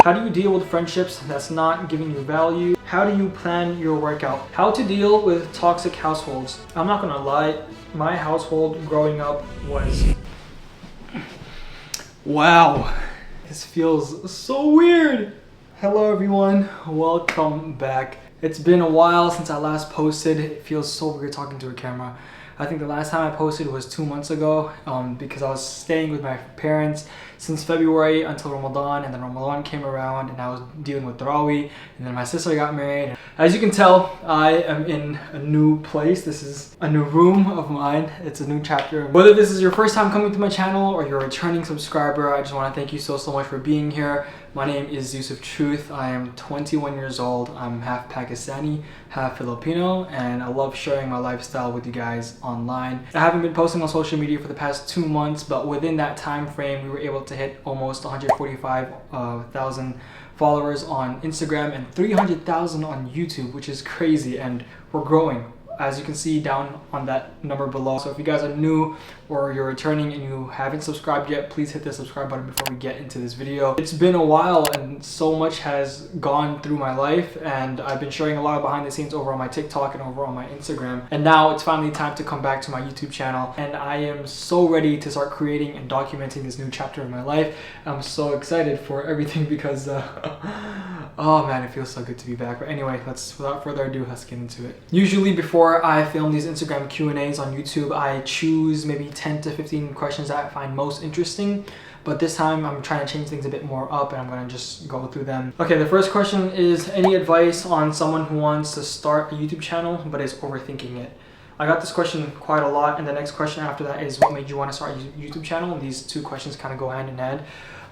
How do you deal with friendships that's not giving you value? How do you plan your workout? How to deal with toxic households? I'm not gonna lie, my household growing up was... Wow, this feels so weird. Hello everyone, welcome back. It's been a while since I last posted. It feels so weird talking to a camera. I think the last time I posted was 2 months ago because I was staying with my parents since February until Ramadan, and then Ramadan came around and I was dealing with Tarawih, and then my sister got married. As you can tell, I am in a new place. This is a new room of mine. It's a new chapter. Whether this is your first time coming to my channel or you're a returning subscriber, I just want to thank you so much for being here. My name is Yusuf Truth. I am 21 years old. I'm half Pakistani, half Filipino, and I love sharing my lifestyle with you guys online. I haven't been posting on social media for the past 2 months, but within that time frame, we were able to hit almost 145,000 followers on Instagram and 300,000 on YouTube, which is crazy, and we're growing. As you can see down on that number below. So if you guys are new or you're returning and you haven't subscribed yet, please hit the subscribe button before we get into this video. It's been a while and so much has gone through my life, and I've been sharing a lot of behind the scenes over on my TikTok and over on my Instagram. And now it's finally time to come back to my YouTube channel, and I am so ready to start creating and documenting this new chapter of my life. I'm so excited for everything because oh man, it feels so good to be back. But anyway, without further ado, let's get into it. Usually before I film these Instagram Q&As on YouTube, I choose maybe 10 to 15 questions that I find most interesting. But this time I'm trying to change things a bit more up, and I'm going to just go through them. Okay, the first question is, any advice on someone who wants to start a YouTube channel but is overthinking it? I got this question quite a lot, and the next question after that is, what made you want to start a YouTube channel? And these two questions kind of go hand in hand.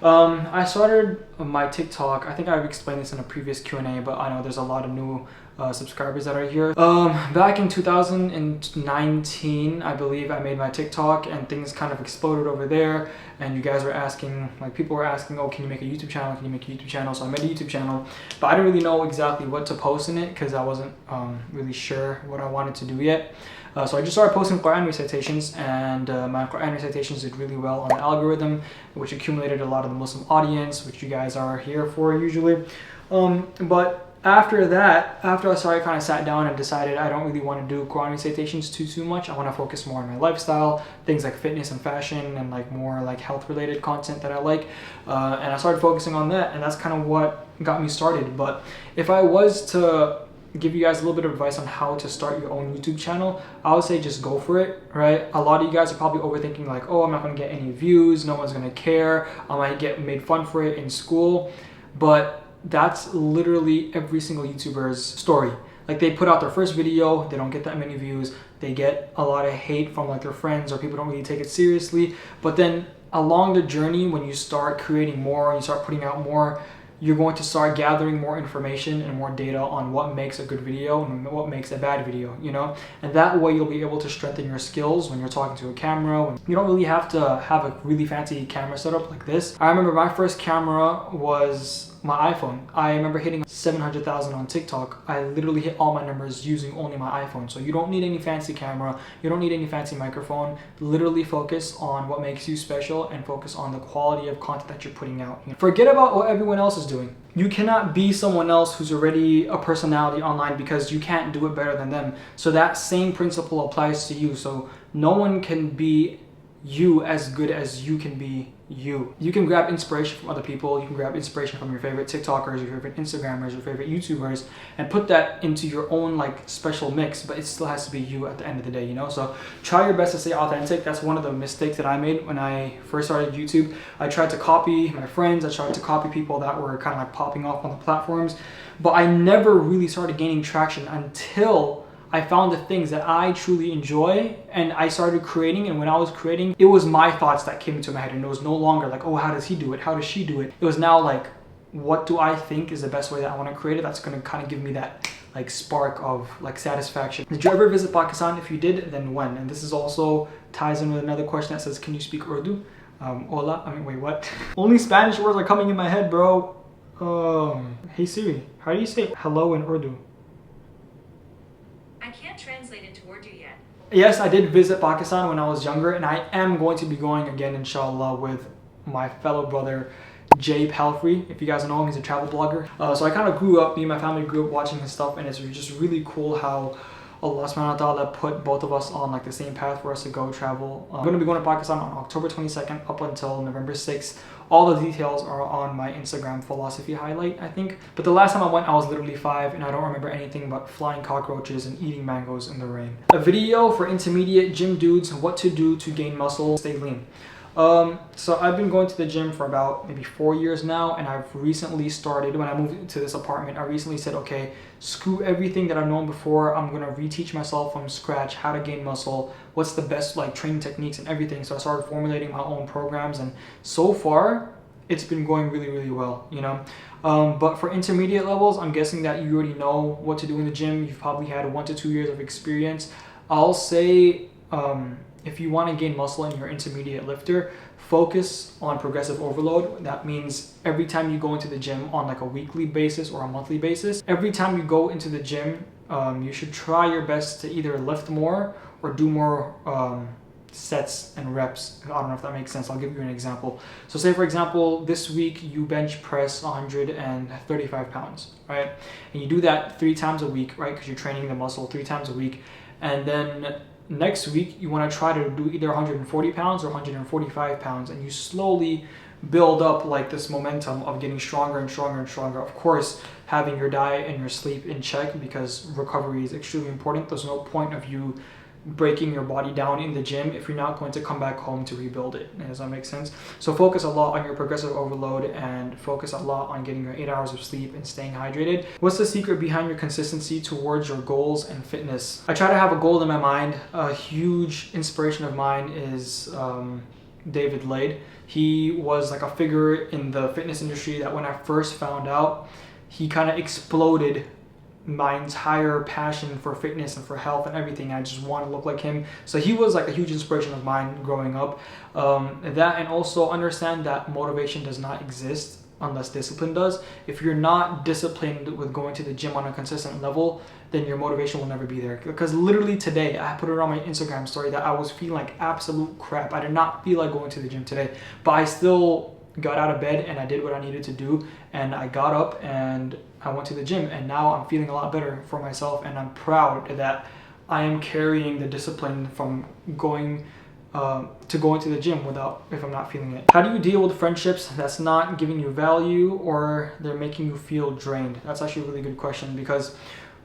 I started my TikTok. I think I've explained this in a previous Q&A, but I know there's a lot of new subscribers that are here. Back in 2019, I believe I made my TikTok, and things kind of exploded over there. And you guys were asking, like people were asking, oh, can you make a YouTube channel? Can you make a YouTube channel? So I made a YouTube channel, but I didn't really know exactly what to post in it because I wasn't really sure what I wanted to do yet. So I just started posting Quran recitations, and my Quran recitations did really well on the algorithm, which accumulated a lot of the Muslim audience, which you guys are here for usually. But after that, after I kind of sat down and decided I don't really want to do Quran recitations too much. I want to focus more on my lifestyle, things like fitness and fashion, and like more like health related content that I like. And I started focusing on that, and that's kind of what got me started. But if I was to give you guys a little bit of advice on how to start your own YouTube channel, I would say just go for it, right? A lot of you guys are probably overthinking like, oh, I'm not going to get any views, no one's going to care, I might get made fun for it in school. But that's literally every single YouTuber's story. Like, they put out their first video, they don't get that many views, they get a lot of hate from like their friends, or people don't really take it seriously. But then along the journey, when you start creating more, you start putting out more, you're going to start gathering more information and more data on what makes a good video and what makes a bad video, you know? And that way you'll be able to strengthen your skills when you're talking to a camera. You don't really have to have a really fancy camera setup like this. I remember my first camera was my iPhone. I remember hitting 700,000 on TikTok. I literally hit all my numbers using only my iPhone. So you don't need any fancy camera. You don't need any fancy microphone. Literally focus on what makes you special and focus on the quality of content that you're putting out. Forget about what everyone else is doing. You cannot be someone else who's already a personality online because you can't do it better than them. So that same principle applies to you. So no one can be you as good as you can be you. You can grab inspiration from other people, you can grab inspiration from your favorite TikTokers, your favorite Instagrammers, your favorite YouTubers, and put that into your own like special mix, but it still has to be you at the end of the day, you know? So try your best to stay authentic. That's one of the mistakes that I made when I first started YouTube. I tried to copy my friends, I tried to copy people that were kind of like popping off on the platforms, but I never really started gaining traction until I found the things that I truly enjoy, and I started creating. And when I was creating, it was my thoughts that came into my head, and it was no longer like, oh, how does he do it? How does she do it? It was now like, what do I think is the best way that I want to create it? That's going to kind of give me that like spark of like satisfaction. Did you ever visit Pakistan? If you did, then when? And this is also ties in with another question that says, can you speak Urdu? Hola, I mean, wait, what? Only Spanish words are coming in my head, bro. Hey Siri, how do you say hello in Urdu? I can't translate it to Urdu yet. Yes, I did visit Pakistan when I was younger, and I am going to be going again, inshallah, with my fellow brother Jay Palfrey. If you guys know him, he's a travel blogger. So I kind of grew up, me and my family grew up watching his stuff, and it's just really cool how Allah subhanahu wa ta'ala put both of us on like the same path for us to go travel. I'm going to be going to Pakistan on October 22nd up until November 6th. All the details are on my Instagram philosophy highlight, I think. But the last time I went, I was literally 5 and I don't remember anything but flying cockroaches and eating mangoes in the rain. A video for intermediate gym dudes, what to do to gain muscle, stay lean. So I've been going to the gym for about maybe 4 years now, and I've recently started, when I moved into this apartment, I recently said, okay, screw everything that I've known before. I'm going to reteach myself from scratch how to gain muscle, what's the best like training techniques and everything. So I started formulating my own programs, and so far it's been going really, really well, you know. But for intermediate levels, I'm guessing that you already know what to do in the gym. You've probably had 1 to 2 years of experience. I'll say, if you want to gain muscle and you're an intermediate lifter, focus on progressive overload. That means every time you go into the gym on like a weekly basis or a monthly basis, every time you go into the gym, you should try your best to either lift more or do more sets and reps. I don't know if that makes sense. I'll give you an example. So say for example, this week you bench press 135 pounds, right? And you do that 3 times a week, right? Because you're training the muscle 3 times a week. And then next week, you want to try to do either 140 pounds or 145 pounds, and you slowly build up like this momentum of getting stronger and stronger and stronger. Of course, having your diet and your sleep in check, because recovery is extremely important. There's no point of you breaking your body down in the gym if you're not going to come back home to rebuild it. Does that make sense? So focus a lot on your progressive overload and focus a lot on getting your 8 hours of sleep and staying hydrated. What's the secret behind your consistency towards your goals and fitness? I try to have a goal in my mind. A huge inspiration of mine is David Lade. He was like a figure in the fitness industry that when I first found out, he kind of exploded my entire passion for fitness and for health and everything. I just want to look like him. So he was like a huge inspiration of mine growing up. That, and also understand that motivation does not exist unless discipline does. If you're not disciplined with going to the gym on a consistent level, then your motivation will never be there. Because literally today, I put it on my Instagram story that I was feeling like absolute crap. I did not feel like going to the gym today, but I still got out of bed and I did what I needed to do, and I got up and I went to the gym, and now I'm feeling a lot better for myself, and I'm proud that I am carrying the discipline from going to the gym if I'm not feeling it. How do you deal with friendships that's not giving you value or they're making you feel drained? That's actually a really good question, because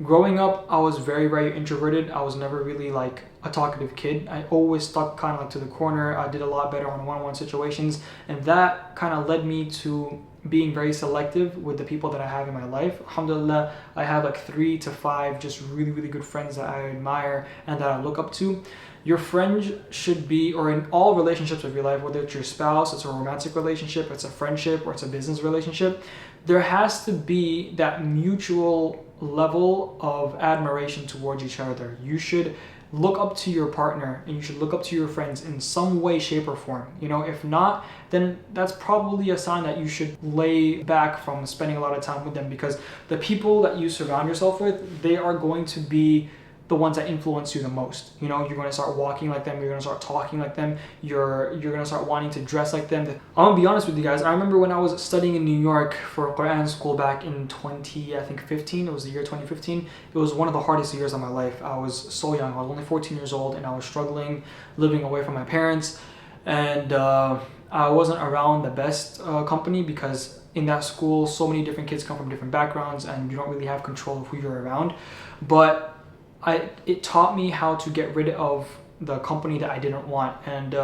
growing up, I was very, very introverted. I was never really like a talkative kid. I always stuck kind of like to the corner. I did a lot better on one-on-one situations, and that kind of led me to being very selective with the people that I have in my life. Alhamdulillah, I have like 3 to 5 just really, really good friends that I admire and that I look up to. Your friends should be, or in all relationships of your life, whether it's your spouse, it's a romantic relationship, it's a friendship, or it's a business relationship, there has to be that mutual level of admiration towards each other. You should look up to your partner and you should look up to your friends in some way, shape, or form. You know, if not, then that's probably a sign that you should lay back from spending a lot of time with them, because the people that you surround yourself with, they are going to be the ones that influence you the most. You know, you're going to start walking like them, you're going to start talking like them, you're going to start wanting to dress like them. I'm going to be honest with you guys, I remember when I was studying in New York for Quran school back in 2015, it was the year 2015, it was one of the hardest years of my life. I was so young, I was only 14 years old, and I was struggling, living away from my parents, and I wasn't around the best company, because in that school, so many different kids come from different backgrounds and you don't really have control of who you're around. But it taught me how to get rid of the company that I didn't want, and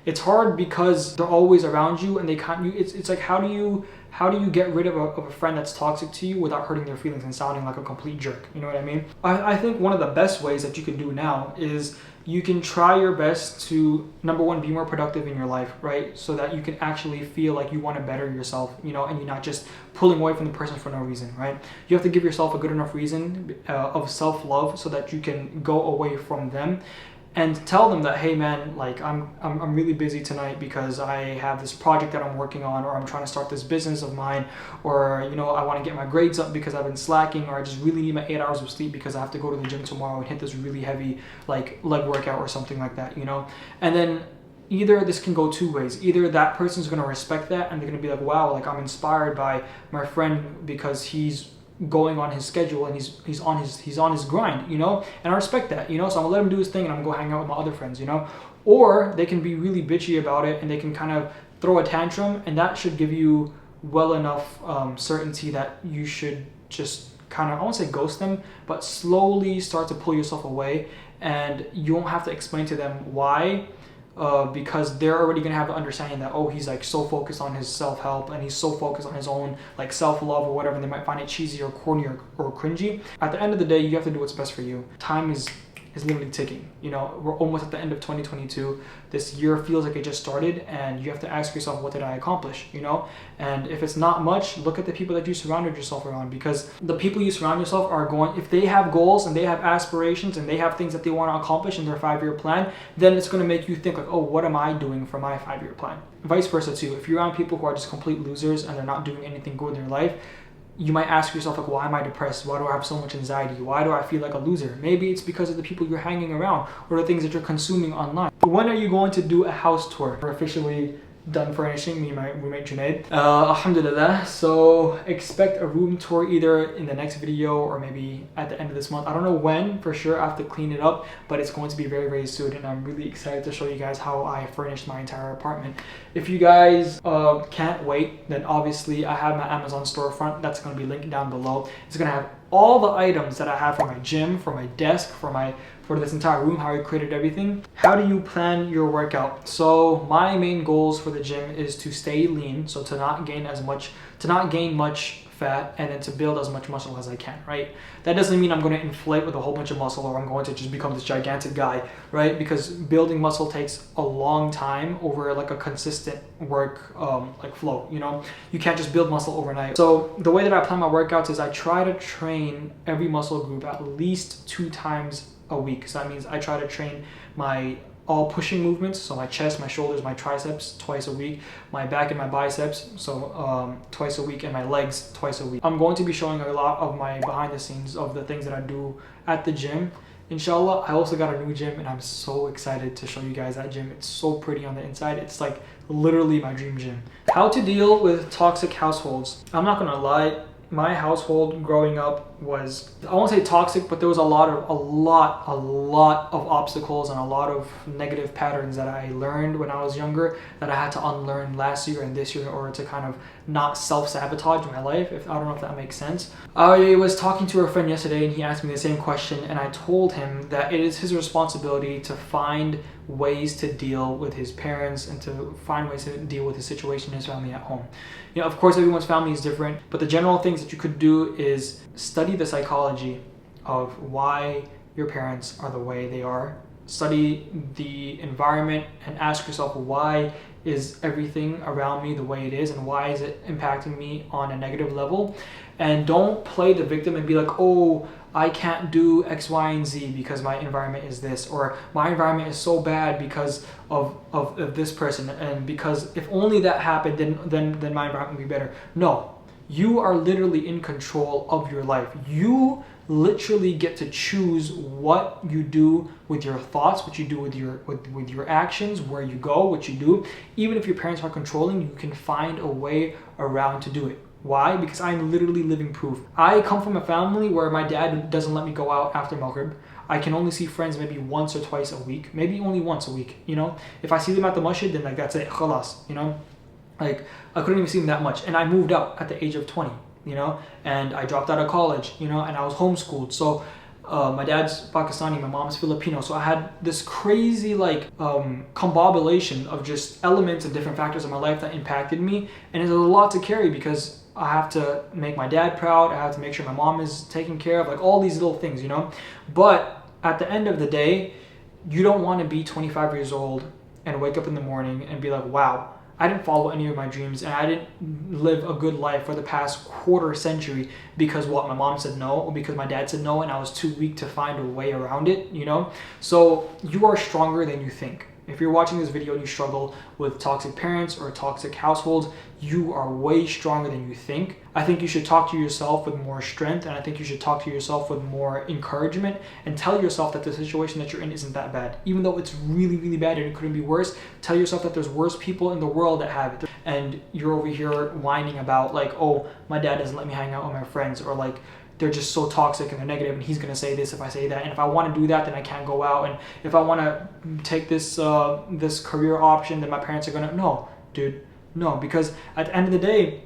it's hard because they're always around you and they can't. It's like how do you get rid of a friend that's toxic to you without hurting their feelings and sounding like a complete jerk? You know what I mean? I think one of the best ways that you can do now is you can try your best to, number one, be more productive in your life, right? So that you can actually feel like you want to better yourself, you know, and you're not just pulling away from the person for no reason, right? You have to give yourself a good enough reason of self-love so that you can go away from them and tell them that, hey man, like I'm really busy tonight because I have this project that I'm working on, or I'm trying to start this business of mine, or you know, I want to get my grades up because I've been slacking, or I just really need my 8 hours of sleep because I have to go to the gym tomorrow and hit this really heavy like leg workout or something like that, you know. And then either this can go two ways. Either that person's going to respect that and they're going to be like, wow, like I'm inspired by my friend because he's going on his schedule and he's on his grind, you know, and I respect that, you know, so I'm gonna let him do his thing and I'm gonna go hang out with my other friends, you know. Or they can be really bitchy about it and they can kind of throw a tantrum, and that should give you well enough certainty that you should just kind of, I won't say ghost them, but slowly start to pull yourself away, and you won't have to explain to them why. Because they're already gonna have the understanding that, oh, he's like so focused on his self-help and he's so focused on his own like self-love or whatever, and they might find it cheesy or corny or cringy. At the end of the day, you have to do what's best for you. Time is literally ticking. You know, we're almost at the end of 2022. This year feels like it just started, and you have to ask yourself, what did I accomplish? You know, and if it's not much, look at the people that you surrounded yourself around, because the people you surround yourself are going, if they have goals and they have aspirations and they have things that they want to accomplish in their 5-year plan, then it's going to make you think like, oh, what am I doing for my 5-year plan? Vice versa too. If you're around people who are just complete losers and they're not doing anything good in their life, you might ask yourself like, why am I depressed? Why do I have so much anxiety? Why do I feel like a loser? Maybe it's because of the people you're hanging around or the things that you're consuming online. When are you going to do a house tour? We're officially done furnishing, me and my roommate Junaid. Alhamdulillah. So expect a room tour either in the next video or maybe at the end of this month. I don't know when for sure. I have to clean it up, but it's going to be very, very soon, and I'm really excited to show you guys how I furnished my entire apartment. If you guys can't wait, then obviously I have my Amazon storefront. That's going to be linked down below. It's going to have all the items that I have for my gym, for my desk, for this entire room, how I created everything. How do you plan your workout? So my main goals for the gym is to stay lean, so to not gain much fat, and then to build as much muscle as I can, right? That doesn't mean I'm going to inflate with a whole bunch of muscle or I'm going to just become this gigantic guy, right? Because building muscle takes a long time over like a consistent work like flow, you know? You can't just build muscle overnight. So the way that I plan my workouts is I try to train every muscle group at least 2 times a week. So that means I try to train my all pushing movements, so my chest, my shoulders, my triceps twice a week, my back and my biceps, so twice a week, and my legs twice a week. I'm going to be showing a lot of my behind the scenes of the things that I do at the gym. Inshallah. I also got a new gym and I'm so excited to show you guys that gym. It's so pretty on the inside. It's like literally my dream gym. How to deal with toxic households. I'm not gonna lie, my household growing up was, I won't say toxic, but there was a lot of obstacles and a lot of negative patterns that I learned when I was younger that I had to unlearn last year and this year in order to kind of not self-sabotage my life. I don't know if that makes sense. I was talking to a friend yesterday and he asked me the same question, and I told him that it is his responsibility to find ways to deal with his parents and to find ways to deal with his situation, his family at home. You know, of course, everyone's family is different, but the general things that you could do is study the psychology of why your parents are the way they are. Study the environment and ask yourself, why is everything around me the way it is, and why is it impacting me on a negative level? And don't play the victim and be like, oh, I can't do X, Y, and Z because my environment is this, or my environment is so bad because of this person, and because if only that happened, then my environment would be better. No, you are literally in control of your life. You literally get to choose what you do with your thoughts, what you do with your actions, where you go, what you do. Even if your parents are controlling, you can find a way around to do it. Why? Because I'm literally living proof. I come from a family where my dad doesn't let me go out after Maghrib. I can only see friends maybe once or twice a week, maybe only once a week, you know? If I see them at the masjid, then like that's it, khalas, you know? Like I couldn't even see them that much. And I moved out at the age of 20, you know? And I dropped out of college, you know, and I was homeschooled. So my dad's Pakistani, my mom's Filipino. So I had this crazy like combobulation of just elements and different factors in my life that impacted me. And it's a lot to carry because I have to make my dad proud. I have to make sure my mom is taken care of, like all these little things, you know? But at the end of the day, you don't want to be 25 years old and wake up in the morning and be like, wow, I didn't follow any of my dreams and I didn't live a good life for the past quarter century because what, my mom said no, or because my dad said no and I was too weak to find a way around it, you know? So you are stronger than you think. If you're watching this video and you struggle with toxic parents or toxic households, you are way stronger than you think. I think you should talk to yourself with more strength, and I think you should talk to yourself with more encouragement and tell yourself that the situation that you're in isn't that bad. Even though it's really, really bad and it couldn't be worse, tell yourself that there's worse people in the world that have it. And you're over here whining about like, oh, my dad doesn't let me hang out with my friends, or like, they're just so toxic and they're negative, and he's gonna say this if I say that, and if I want to do that, then I can't go out, and if I want to take this this career option, then my parents are gonna. No, dude, no, because at the end of the day,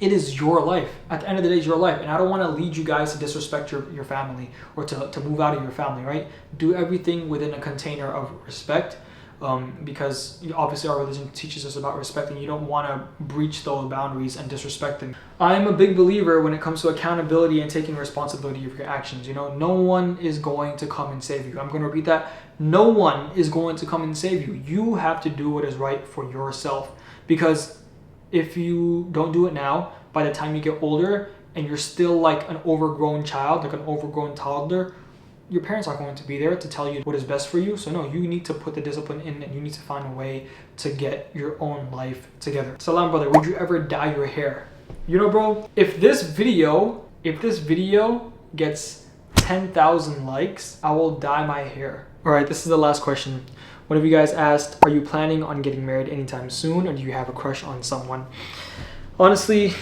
it is your life. At the end of the day, it's your life. And I don't want to lead you guys to disrespect your family, or to move out of your family, right? Do everything within a container of respect, because obviously our religion teaches us about respect, and you don't want to breach those boundaries and disrespect them. I'm a big believer when it comes to accountability and taking responsibility of your actions. You know, no one is going to come and save you. I'm going to repeat that. No one is going to come and save you. You have to do what is right for yourself, because if you don't do it now, by the time you get older and you're still like an overgrown child, like an overgrown toddler, your parents aren't going to be there to tell you what is best for you. So no, you need to put the discipline in, and you need to find a way to get your own life together. Salam, brother, would you ever dye your hair? You know, bro, if this video gets 10,000 likes, I will dye my hair. All right, this is the last question. One of you guys asked, are you planning on getting married anytime soon, or do you have a crush on someone? Honestly,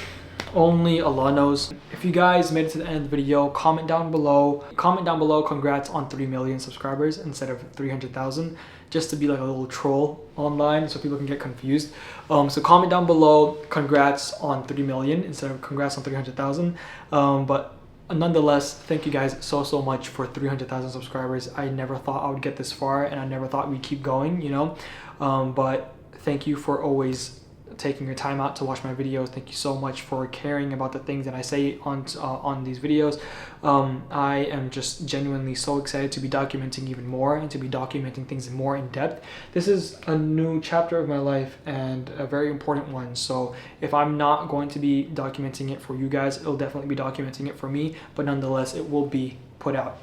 only Allah knows. If you guys made it to the end of the video, comment down below. Comment down below, congrats on 3 million subscribers instead of 300,000, just to be like a little troll online so people can get confused. So comment down below, congrats on 3 million instead of congrats on 300,000. But nonetheless, thank you guys so much for 300,000 subscribers. I never thought I would get this far, and I never thought we'd keep going, you know. But thank you for always taking your time out to watch my videos. Thank you so much for caring about the things that I say on these videos. I am just genuinely so excited to be documenting even more, and to be documenting things more in depth. This is a new chapter of my life, and a very important one. So if I'm not going to be documenting it for you guys, it'll definitely be documenting it for me, but nonetheless, it will be put out.